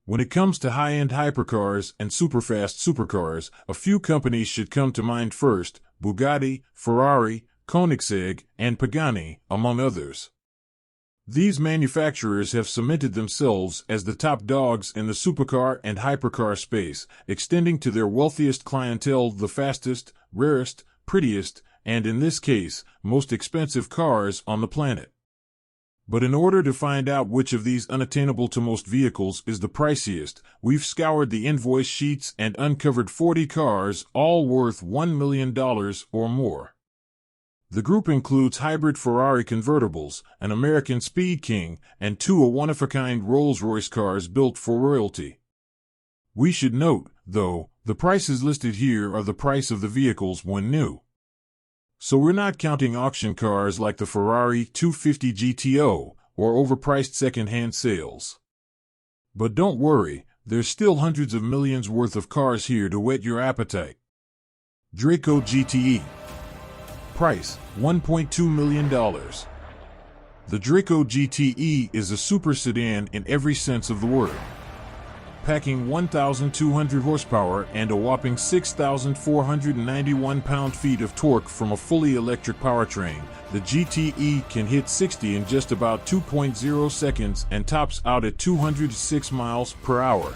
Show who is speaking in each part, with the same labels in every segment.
Speaker 1: When it comes to high-end hypercars and superfast supercars, a few companies should come to mind first: Bugatti, Ferrari, Koenigsegg, and Pagani, among others. These manufacturers have cemented themselves as the top dogs in the supercar and hypercar space, extending to their wealthiest clientele the fastest, rarest, prettiest, and in this case, most expensive cars on the planet. But in order to find out which of these unattainable to most vehicles is the priciest, we've scoured the invoice sheets and uncovered 40 cars, all worth $1 million or more. The group includes hybrid Ferrari convertibles, an American Speed King, and two one-of-a-kind Rolls-Royce cars built for royalty. We should note, though, the prices listed here are the price of the vehicles when new. So we're not counting auction cars like the Ferrari 250 GTO or overpriced second-hand sales. But don't worry, there's still hundreds of millions worth of cars here to whet your appetite. Draco GTE. Price, $1.2 million. The Draco GTE is a super sedan in every sense of the word. Packing 1,200 horsepower and a whopping 6,491 pound-feet of torque from a fully electric powertrain, the GTE can hit 60 in just about 2.0 seconds and tops out at 206 miles per hour.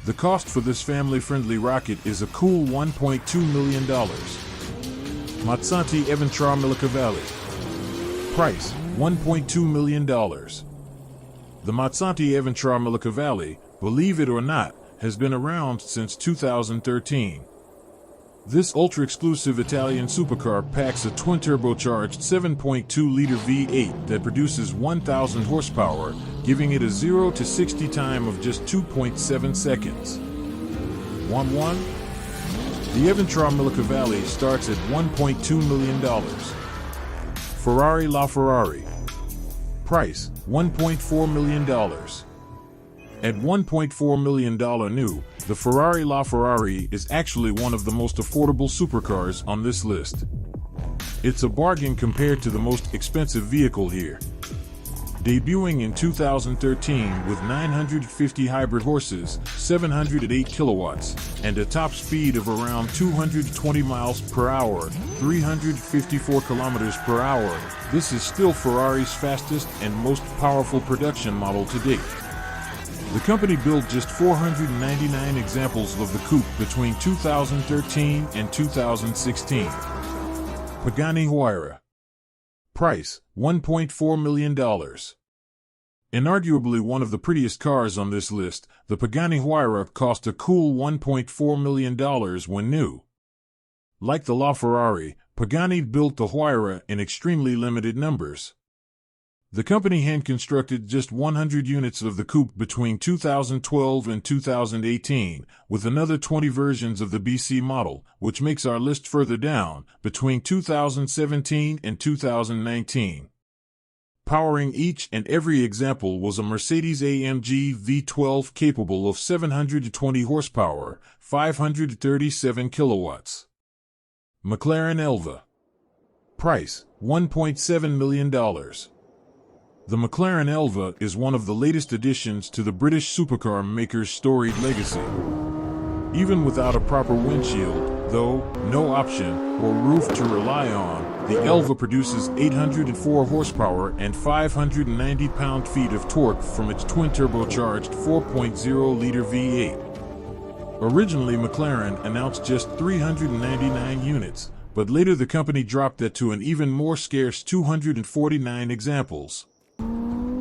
Speaker 1: The cost for this family-friendly rocket is a cool $1.2 million. Mazzanti Eventra Millicavalli. Price, $1.2 million. The Mazzanti Eventra Millicavalli, believe it or not, has been around since 2013. This ultra-exclusive Italian supercar packs a twin-turbocharged 7.2-liter V8 that produces 1,000 horsepower, giving it a 0 to 60 time of just 2.7 seconds. Want one? The Eventra Millicavalli starts at $1.2 million. Ferrari LaFerrari. Price, $1.4 million. At $1.4 million new, the Ferrari LaFerrari is actually one of the most affordable supercars on this list. It's a bargain compared to the most expensive vehicle here. Debuting in 2013 with 950 hybrid horses, 708 kilowatts, and a top speed of around 220 miles per hour, 354 kilometers per hour, this is still Ferrari's fastest and most powerful production model to date. The company built just 499 examples of the coupe between 2013 and 2016. Pagani Huayra. Price, $1.4 million. Inarguably one of the prettiest cars on this list, the Pagani Huayra cost a cool $1.4 million when new. Like the LaFerrari, Pagani built the Huayra in extremely limited numbers. The company hand-constructed just 100 units of the coupe between 2012 and 2018, with another 20 versions of the BC model, which makes our list further down, between 2017 and 2019. Powering each and every example was a Mercedes-AMG V12 capable of 720 horsepower, 537 kilowatts. McLaren Elva. Price, $1.7 million. The McLaren Elva is one of the latest additions to the British supercar maker's storied legacy. Even without a proper windshield, though, no option, or roof to rely on, the Elva produces 804 horsepower and 590 pound-feet of torque from its twin-turbocharged 4.0-liter V8. Originally, McLaren announced just 399 units, but later the company dropped that to an even more scarce 249 examples.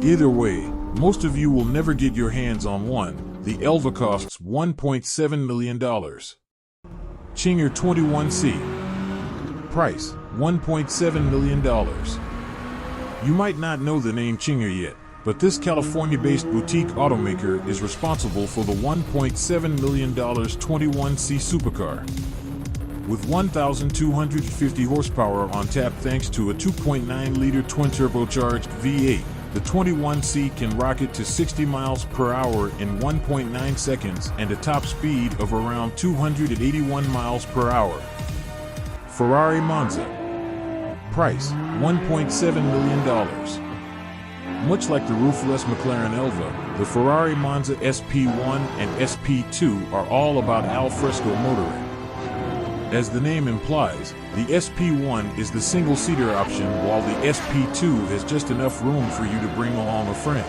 Speaker 1: Either way, most of you will never get your hands on one. The Elva costs $1.7 million. Chinger 21C. Price, $1.7 million. You might not know the name Chinger yet, but this California-based boutique automaker is responsible for the $1.7 million 21C supercar. With 1,250 horsepower on tap thanks to a 2.9-liter twin-turbocharged V8, the 21C can rocket to 60 miles per hour in 1.9 seconds and a top speed of around 281 miles per hour. Ferrari Monza. Price, $1.7 million. Much like the roofless McLaren Elva, the Ferrari Monza SP1 and SP2 are all about al fresco motoring. As the name implies, the SP1 is the single-seater option, while the SP2 has just enough room for you to bring along a friend.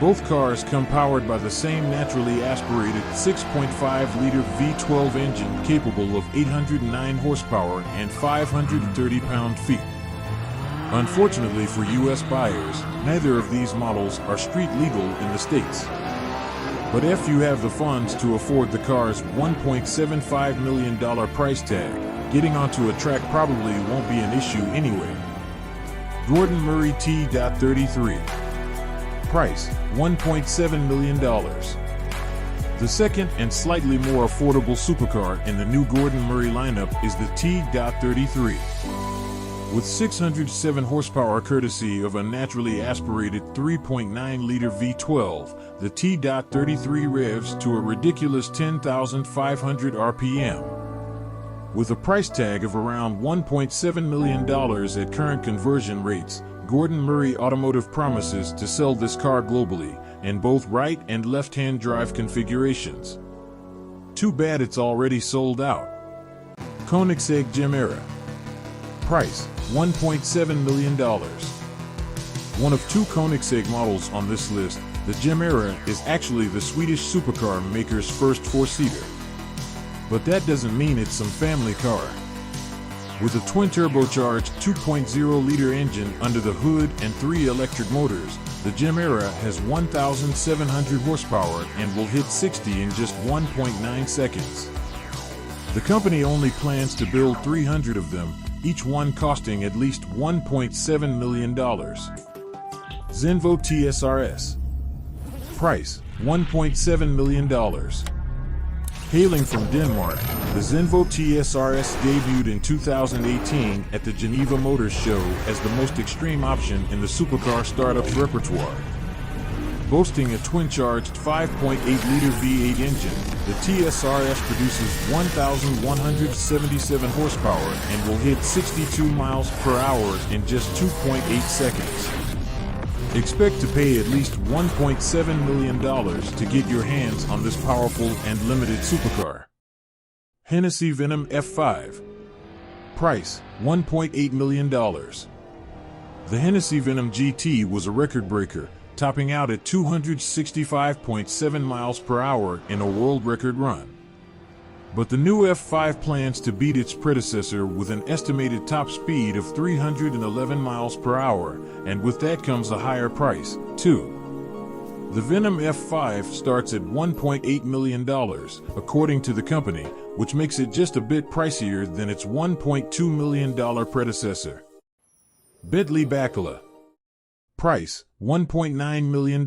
Speaker 1: Both cars come powered by the same naturally aspirated 6.5-liter V12 engine capable of 809 horsepower and 530 pound-feet. Unfortunately for U.S. buyers, neither of these models are street legal in the States. But if you have the funds to afford the car's $1.75 million price tag, getting onto a track probably won't be an issue anyway. Gordon Murray T.33. Price, $1.7 million. The second and slightly more affordable supercar in the new Gordon Murray lineup is the T.33. With 607 horsepower courtesy of a naturally aspirated 3.9-liter V12, the T.33 revs to a ridiculous 10,500 RPM. With a price tag of around $1.7 million at current conversion rates, Gordon Murray Automotive promises to sell this car globally, in both right and left-hand drive configurations. Too bad it's already sold out. Koenigsegg Gemera. Price, $1.7 million. One of two Koenigsegg models on this list, the Gemera is actually the Swedish supercar maker's first four-seater. But that doesn't mean it's some family car. With a twin-turbocharged 2.0-liter engine under the hood and 3 electric motors, the Gemera has 1,700 horsepower and will hit 60 in just 1.9 seconds. The company only plans to build 300 of them, each one costing at least $1.7 million. Zenvo tsr-s. Price, $1.7 million. Hailing from Denmark, the Zenvo tsr-s debuted in 2018 at the Geneva Motor Show as the most extreme option in the supercar startup's repertoire. Boasting a twin-charged 5.8-liter V8 engine, the tsr-s produces 1,177 horsepower and will hit 62 miles per hour in just 2.8 seconds. Expect to pay at least $1.7 million to get your hands on this powerful and limited supercar. Hennessy Venom F5. Price, $1.8 million. The Hennessy Venom GT was a record breaker, topping out at 265.7 miles per hour in a world record run. But the new F5 plans to beat its predecessor with an estimated top speed of 311 miles per hour, and with that comes a higher price, too. The Venom F5 starts at $1.8 million, according to the company, which makes it just a bit pricier than its $1.2 million predecessor. Bentley Bacala. Price, $1.9 million.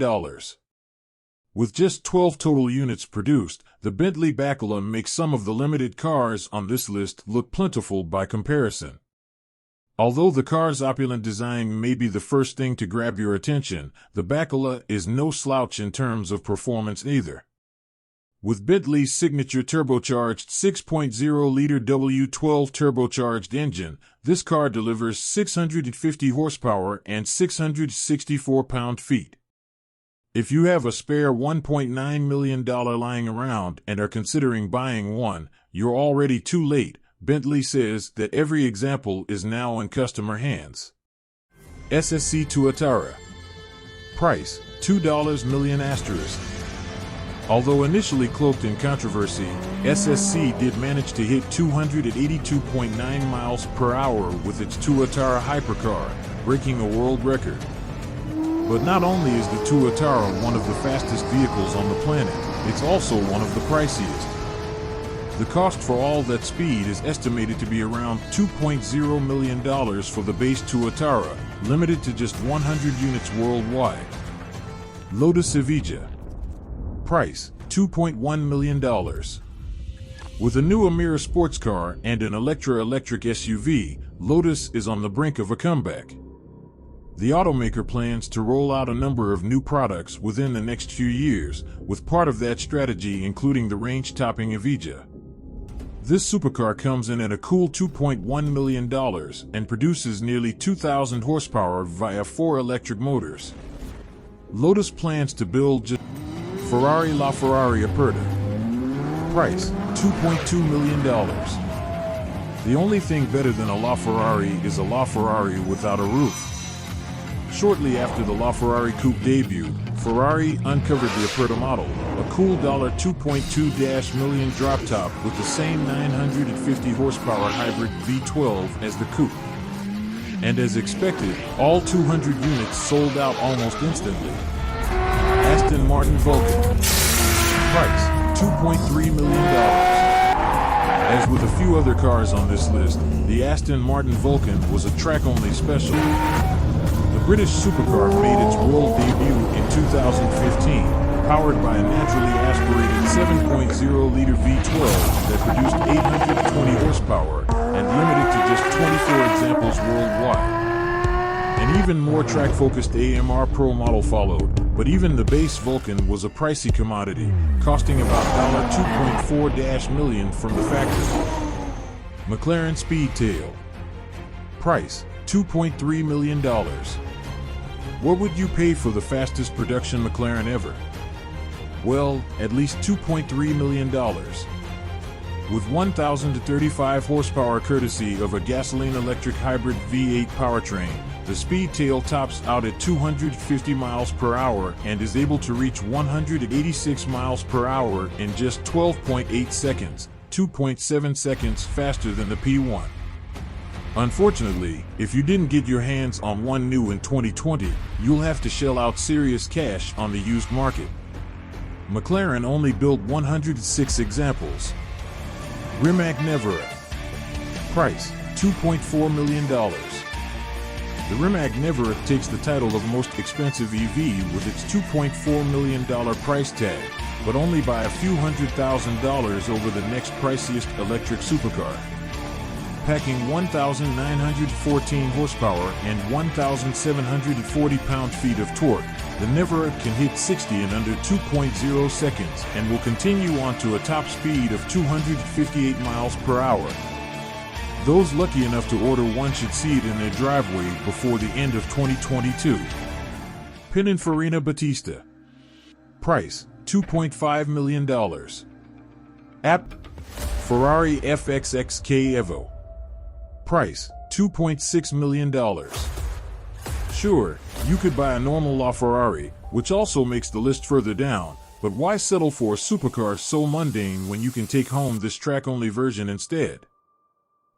Speaker 1: With just 12 total units produced, the Bentley Bacala makes some of the limited cars on this list look plentiful by comparison. Although the car's opulent design may be the first thing to grab your attention, the Bacala is no slouch in terms of performance either. With Bentley's signature turbocharged 6.0-liter W12 turbocharged engine, this car delivers 650 horsepower and 664 pound-feet. If you have a spare $1.9 million lying around and are considering buying one, you're already too late. Bentley says that every example is now in customer hands. SSC Tuatara. Price, $2 million asterisk. Although initially cloaked in controversy, SSC did manage to hit 282.9 miles per hour with its Tuatara hypercar, breaking a world record. But not only is the Tuatara one of the fastest vehicles on the planet, it's also one of the priciest. The cost for all that speed is estimated to be around $2.0 million for the base Tuatara, limited to just 100 units worldwide. Lotus Evija. Price, $2.1 million. With a new Emira sports car and an electric SUV, Lotus is on the brink of a comeback. The automaker plans to roll out a number of new products within the next few years, with part of that strategy including the range-topping Evija. This supercar comes in at a cool $2.1 million and produces nearly 2,000 horsepower via 4 electric motors. Lotus plans to build just Ferrari LaFerrari Aperta. Price, $2.2 million. The only thing better than a LaFerrari is a LaFerrari without a roof. Shortly after the LaFerrari Coupe debut, Ferrari uncovered the Aperta model, a cool $2.2 million drop top with the same 950 horsepower hybrid V12 as the coupe. And as expected, all 200 units sold out almost instantly. Aston Martin Vulcan. Price, $2.3 million. As with a few other cars on this list, the Aston Martin Vulcan was a track-only special. The British supercar made its world debut in 2015, powered by a naturally aspirated 7.0-liter V12 that produced 820 horsepower and limited to just 24 examples worldwide. An even more track-focused AMR Pro model followed, but even the base Vulcan was a pricey commodity, costing about $2.4 million from the factory. McLaren Speedtail. Price, $2.3 million. What would you pay for the fastest production McLaren ever? Well, at least $2.3 million. With 1,035 horsepower courtesy of a gasoline-electric hybrid V8 powertrain, the Speedtail tops out at 250 miles per hour and is able to reach 186 miles per hour in just 12.8 seconds, 2.7 seconds faster than the P1. Unfortunately, if you didn't get your hands on one new in 2020, you'll have to shell out serious cash on the used market. McLaren only built 106 examples. Rimac Nevera. Price, $2.4 million. The Rimac Nevera takes the title of most expensive EV with its $2.4 million price tag, but only by a few $100,000 over the next priciest electric supercar. Packing 1,914 horsepower and 1,740 pound-feet of torque, the Nevera can hit 60 in under 2.0 seconds and will continue on to a top speed of 258 miles per hour. Those lucky enough to order one should see it in their driveway before the end of 2022. Pininfarina Battista. Price, $2.5 million. Ferrari FXXK Evo. Price, $2.6 million. Sure, you could buy a normal LaFerrari, which also makes the list further down, but why settle for a supercar so mundane when you can take home this track-only version instead?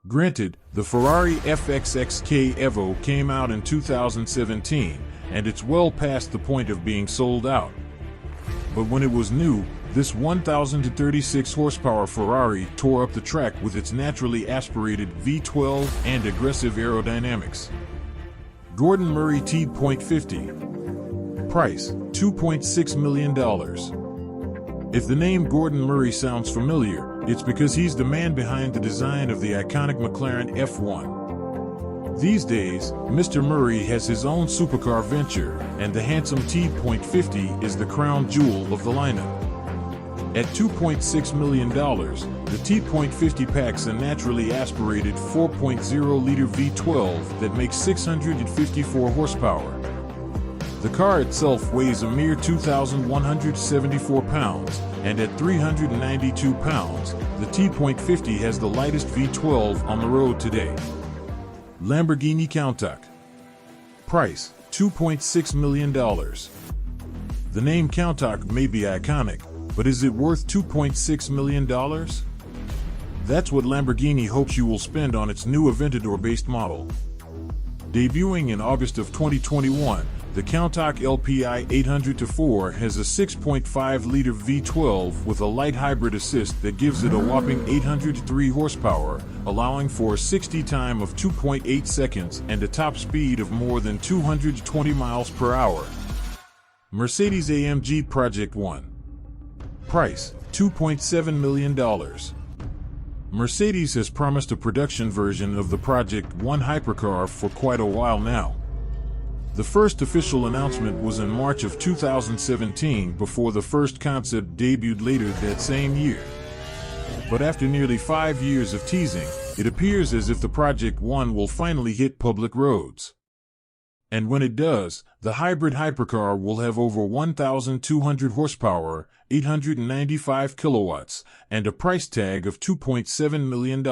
Speaker 1: Granted, the Ferrari FXXK Evo came out in 2017, and it's well past the point of being sold out. But when it was new, this 1,036 horsepower Ferrari tore up the track with its naturally aspirated V12 and aggressive aerodynamics. Gordon Murray T.50. Price, $2.6 million. If the name Gordon Murray sounds familiar, it's because he's the man behind the design of the iconic McLaren F1. These days, Mr. Murray has his own supercar venture, and the handsome T.50 is the crown jewel of the lineup. At $2.6 million, the T.50 packs a naturally aspirated 4.0-liter V12 that makes 654 horsepower. The car itself weighs a mere 2,174 pounds, and at 392 pounds, the T.50 has the lightest V12 on the road today. Lamborghini Countach. Price, $2.6 million. The name Countach may be iconic, but is it worth $2.6 million? That's what Lamborghini hopes you will spend on its new Aventador-based model. Debuting in August of 2021, the Countach LPI 800-4 has a 6.5-liter V12 with a light hybrid assist that gives it a whopping 803 horsepower, allowing for a 60 time of 2.8 seconds and a top speed of more than 220 miles per hour. Mercedes-AMG Project 1. Price, $2.7 million. Mercedes has promised a production version of the Project 1 hypercar for quite a while now. The first official announcement was in March of 2017 before the first concept debuted later that same year. But after nearly 5 years of teasing, it appears as if the Project One will finally hit public roads. And when it does, the hybrid hypercar will have over 1,200 horsepower, 895 kilowatts, and a price tag of $2.7 million.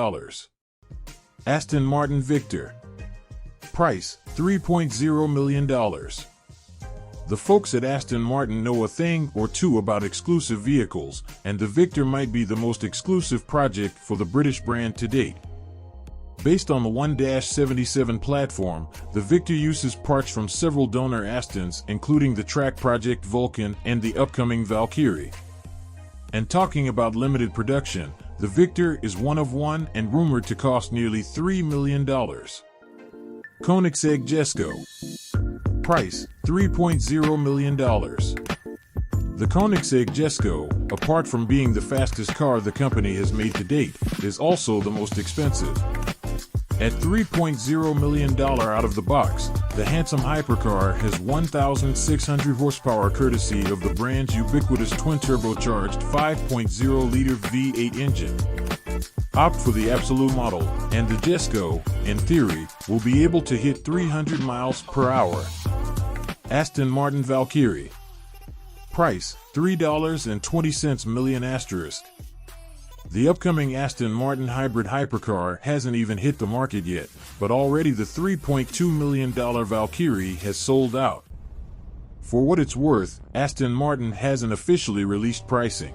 Speaker 1: Aston Martin Victor. Price, $3.0 million. The folks at Aston Martin know a thing or two about exclusive vehicles, and the Victor might be the most exclusive project for the British brand to date. Based on the 1-77 platform, the Victor uses parts from several donor Astons, including the track project Vulcan and the upcoming Valkyrie. And talking about limited production, the Victor is one of one and rumored to cost nearly $3 million. Koenigsegg Jesko. Price, $3.0 million. The Koenigsegg Jesko, apart from being the fastest car the company has made to date, is also the most expensive. At $3.0 million out of the box, the handsome hypercar has 1,600 horsepower courtesy of the brand's ubiquitous twin-turbocharged 5.0-liter V8 engine. Opt for the Absolute model, and the Jesko, in theory, will be able to hit 300 miles per hour. Aston Martin Valkyrie. Price, $3.20 million asterisk. The upcoming Aston Martin hybrid hypercar hasn't even hit the market yet, but already the $3.2 million Valkyrie has sold out. For what it's worth, Aston Martin hasn't officially released pricing.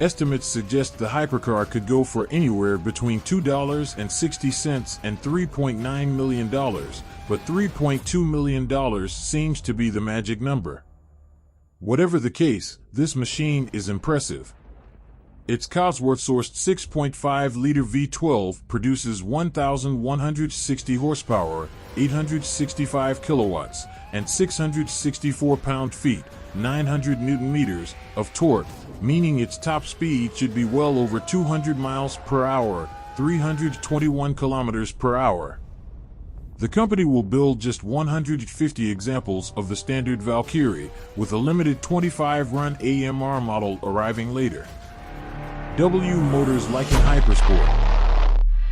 Speaker 1: Estimates suggest the hypercar could go for anywhere between $2.60 and $3.9 million, but $3.2 million seems to be the magic number. Whatever the case, this machine is impressive. Its Cosworth-sourced 6.5-liter V12 produces 1,160 horsepower, 865 kilowatts, and 664 pound-feet, 900 newton-meters, of torque, meaning its top speed should be well over 200 miles per hour, 321 kilometers per hour. The company will build just 150 examples of the standard Valkyrie, with a limited 25-run AMR model arriving later. W Motors Lykan Hypersport.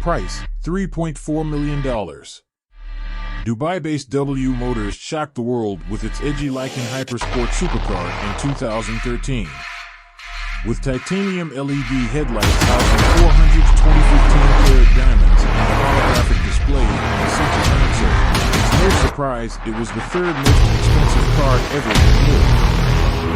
Speaker 1: Price, $3.4 million. Dubai-based W Motors shocked the world with its edgy Lykan Hypersport supercar in 2013. With titanium LED headlights housing 420 15-karat diamonds and a holographic display in the center console, it's no surprise it was the third most expensive car ever to be built.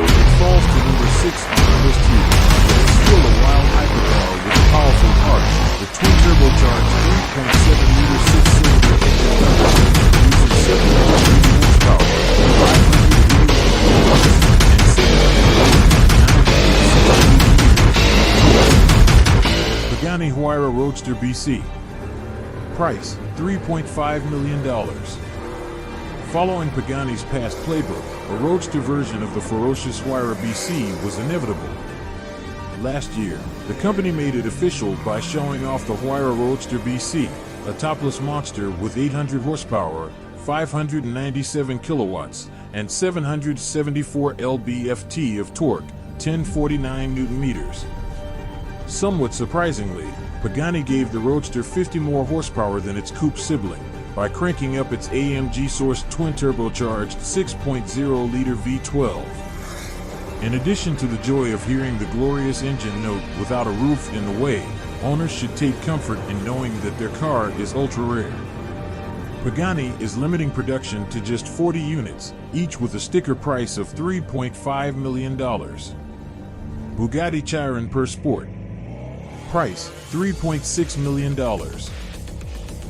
Speaker 1: It falls to number 6 on the list here, but it's still a wild hypercar with a powerful heart. The twin-turbocharged 3.7-liter six-cylinder engine uses 780 horsepower, 580 Pagani Huayra Roadster BC. Price, $3.5 million. Following Pagani's past playbook, a roadster version of the ferocious Huayra BC was inevitable. Last year, the company made it official by showing off the Huayra Roadster BC, a topless monster with 800 horsepower, 597 kilowatts, and 774 lb-ft of torque, 1049 newton-meters. Somewhat surprisingly, Pagani gave the Roadster 50 more horsepower than its coupe sibling, by cranking up its AMG-sourced twin-turbocharged 6.0-liter V12. In addition to the joy of hearing the glorious engine note without a roof in the way, owners should take comfort in knowing that their car is ultra-rare. Pagani is limiting production to just 40 units, each with a sticker price of $3.5 million. Bugatti Chiron Per Sport. Price, $3.6 million.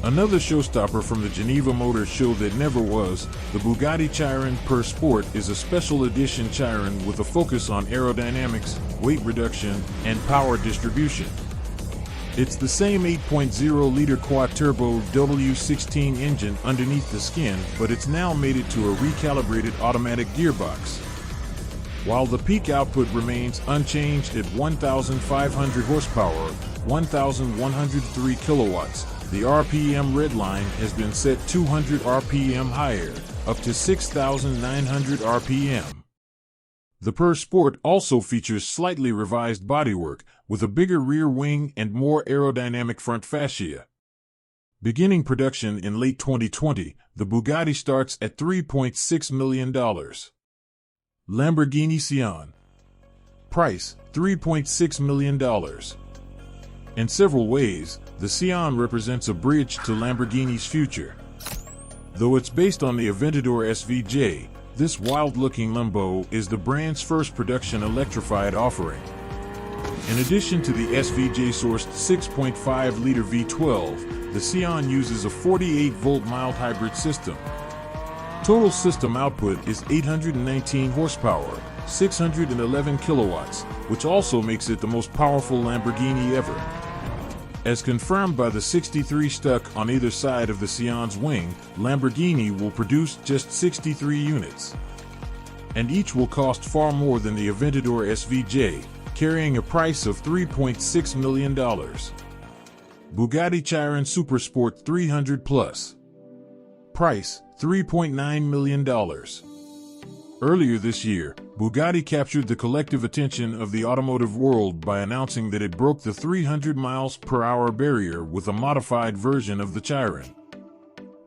Speaker 1: Another showstopper from the Geneva Motor Show that never was, the Bugatti Chiron Per Sport is a special edition Chiron with a focus on aerodynamics, weight reduction, and power distribution. It's the same 8.0-liter quad-turbo W16 engine underneath the skin, but it's now mated to a recalibrated automatic gearbox. While the peak output remains unchanged at 1,500 horsepower, 1,103 kilowatts, the RPM redline has been set 200 RPM higher, up to 6,900 RPM. The Per Sport also features slightly revised bodywork, with a bigger rear wing and more aerodynamic front fascia. Beginning production in late 2020, the Bugatti starts at $3.6 million. Lamborghini Sian. Price, $3.6 million. In several ways, the Sian represents a bridge to Lamborghini's future. Though it's based on the Aventador SVJ, this wild-looking Lambo is the brand's first production electrified offering. In addition to the SVJ-sourced 6.5-liter V12, the Sian uses a 48-volt mild hybrid system. Total system output is 819 horsepower, 611 kilowatts, which also makes it the most powerful Lamborghini ever. As confirmed by the 63 stuck on either side of the Sian's wing, Lamborghini will produce just 63 units. And each will cost far more than the Aventador SVJ, carrying a price of $3.6 million. Bugatti Chiron Supersport 300 Plus. Price, $3.9 million. Earlier this year, Bugatti captured the collective attention of the automotive world by announcing that it broke the 300 miles per hour barrier with a modified version of the Chiron.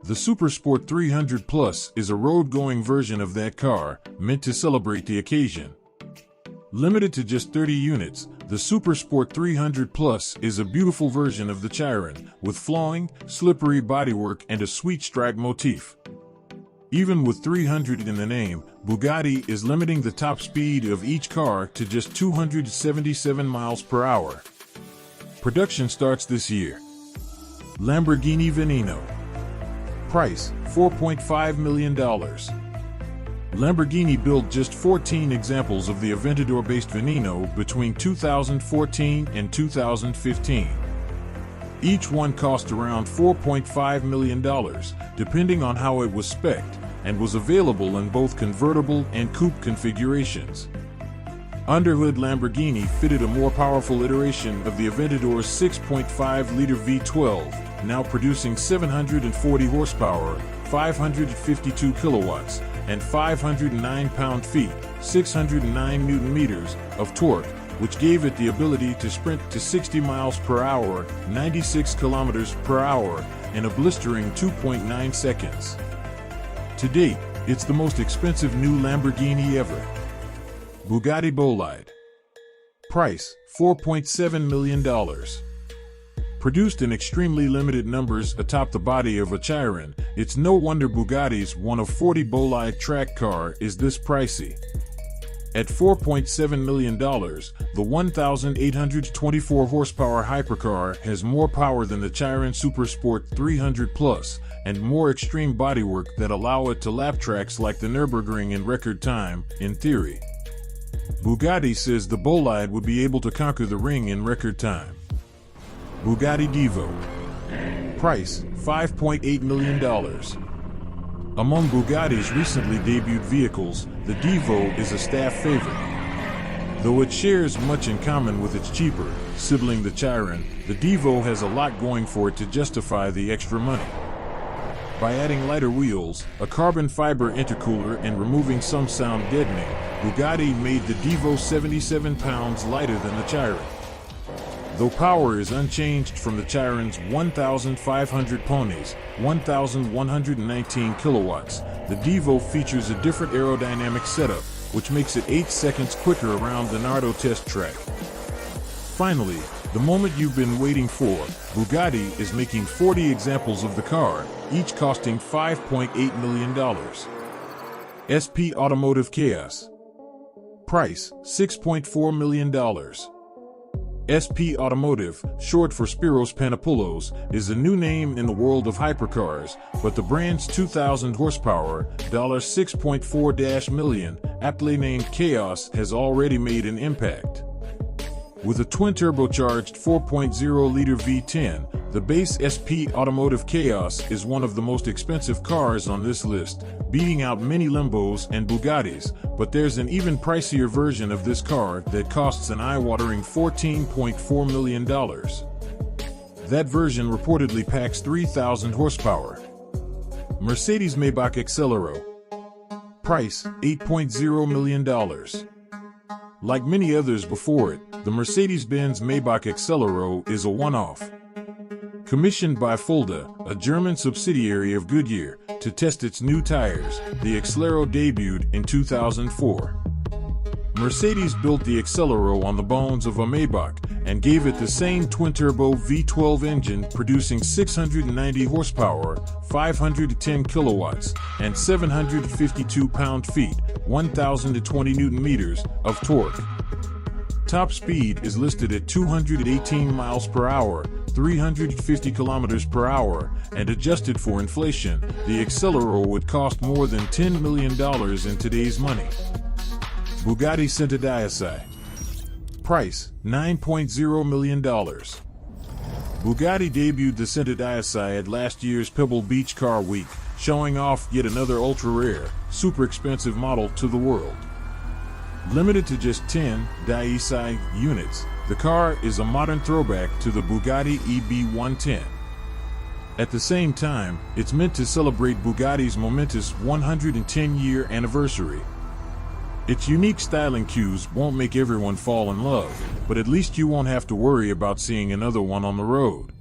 Speaker 1: The Supersport 300 Plus is a road-going version of that car, meant to celebrate the occasion. Limited to just 30 units, the Supersport 300 Plus is a beautiful version of the Chiron, with flowing, slippery bodywork and a sweet stripe motif. Even with 300 in the name, Bugatti is limiting the top speed of each car to just 277 miles per hour. Production starts this year. Lamborghini Veneno. Price, $4.5 million. Lamborghini built just 14 examples of the Aventador-based Veneno between 2014 and 2015. Each one cost around $4.5 million, depending on how it was spec'd, and was available in both convertible and coupe configurations. Underhood Lamborghini fitted a more powerful iteration of the Aventador's 6.5-liter V12, now producing 740 horsepower, 552 kilowatts, and 509 pound-feet, 609 newton-meters, of torque, which gave it the ability to sprint to 60 miles per hour, 96 kilometers per hour, in a blistering 2.9 seconds. To date, it's the most expensive new Lamborghini ever. Bugatti Bolide. Price, $4.7 million. Produced in extremely limited numbers atop the body of a Chiron, it's no wonder Bugatti's one of 40 Bolide track car is this pricey. At $4.7 million, the 1,824 horsepower hypercar has more power than the Chiron Supersport 300 Plus and more extreme bodywork that allow it to lap tracks like the Nürburgring in record time, in theory. Bugatti says the Bolide would be able to conquer the ring in record time. Bugatti Divo. Price, $5.8 million. Among Bugatti's recently debuted vehicles, the Divo is a staff favorite. Though it shares much in common with its cheaper sibling the Chiron, the Divo has a lot going for it to justify the extra money. By adding lighter wheels, a carbon fiber intercooler and removing some sound deadening, Bugatti made the Divo 77 pounds lighter than the Chiron. Though power is unchanged from the Chiron's 1,500 ponies, 1,119 kilowatts, the Divo features a different aerodynamic setup, which makes it 8 seconds quicker around the Nardo test track. Finally, the moment you've been waiting for, Bugatti is making 40 examples of the car, each costing $5.8 million. SP Automotive Chaos. Price, $6.4 million. SP Automotive, short for Spiros Panopoulos, is a new name in the world of hypercars, but the brand's 2,000 horsepower, $6.4 million, aptly named Chaos, has already made an impact. With a twin-turbocharged 4.0-liter V10, the base SP Automotive Chaos is one of the most expensive cars on this list, beating out many Lambos and Bugattis, but there's an even pricier version of this car that costs an eye-watering $14.4 million. That version reportedly packs 3,000 horsepower. Mercedes-Maybach Excelero. Price, $8.0 million. Like many others before it, the Mercedes-Benz Maybach Accelero is a one-off. Commissioned by Fulda, a German subsidiary of Goodyear, to test its new tires, the Accelero debuted in 2004. Mercedes built the Accelero on the bones of a Maybach and gave it the same twin-turbo V12 engine producing 690 horsepower, 510 kilowatts, and 752 pound-feet, 1,020 newton-meters, of torque. Top speed is listed at 218 miles per hour, 350 kilometers per hour, and adjusted for inflation, the Accelero would cost more than $10 million in today's money. Bugatti Centodieci. Price, $9.0 million. Bugatti debuted the Centodieci at last year's Pebble Beach Car Week, showing off yet another ultra-rare, super expensive model to the world. Limited to just 10 Dieci units, the car is a modern throwback to the Bugatti EB110. At the same time, it's meant to celebrate Bugatti's momentous 110-year anniversary. Its unique styling cues won't make everyone fall in love, but at least you won't have to worry about seeing another one on the road.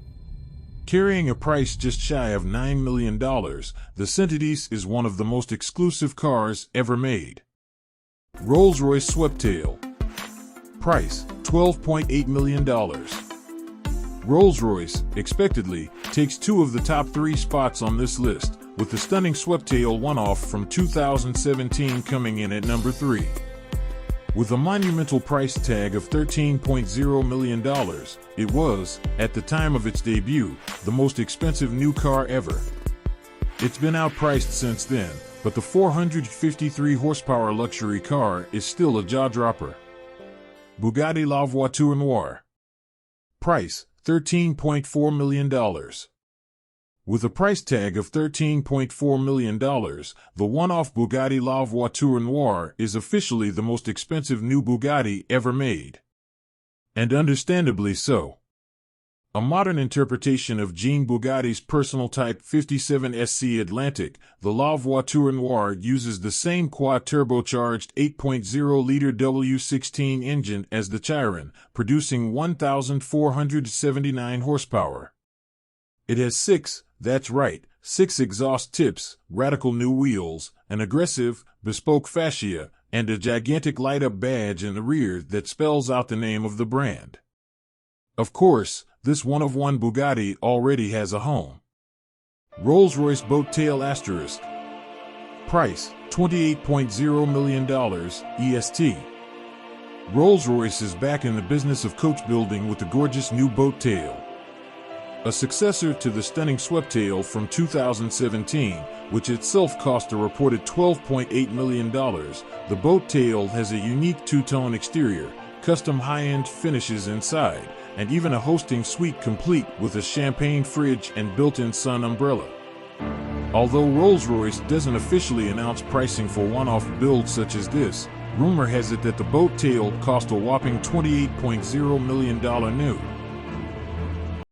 Speaker 1: Carrying a price just shy of $9 million, the Centodieci is one of the most exclusive cars ever made. Rolls-Royce Sweptail. Price, $12.8 million. Rolls-Royce, expectedly, takes two of the top three spots on this list, with the stunning Sweptail one-off from 2017 coming in at number 3. With a monumental price tag of $13.0 million, it was, at the time of its debut, the most expensive new car ever. It's been outpriced since then, but the 453 horsepower luxury car is still a jaw-dropper. Bugatti La Voiture Noire. Price, $13.4 million. With a price tag of $13.4 million, the one-off Bugatti La Voiture Noire is officially the most expensive new Bugatti ever made. And understandably so. A modern interpretation of Jean Bugatti's personal Type 57 SC Atlantic, the La Voiture Noire uses the same quad-turbocharged 8.0-liter W16 engine as the Chiron, producing 1,479 horsepower. It has six exhaust tips, radical new wheels, an aggressive, bespoke fascia, and a gigantic light-up badge in the rear that spells out the name of the brand. Of course, this one-of-one Bugatti already has a home. Rolls-Royce Boat Tail ***. Price, $28.0 million, EST. Rolls-Royce is back in the business of coach building with the gorgeous new Boat Tail. A successor to the stunning Sweptail from 2017, which itself cost a reported $12.8 million, the Boat Tail has a unique two-tone exterior, custom high-end finishes inside, and even a hosting suite complete with a champagne fridge and built-in sun umbrella. Although Rolls-Royce doesn't officially announce pricing for one-off builds such as this, rumor has it that the Boat Tail cost a whopping $28.0 million new.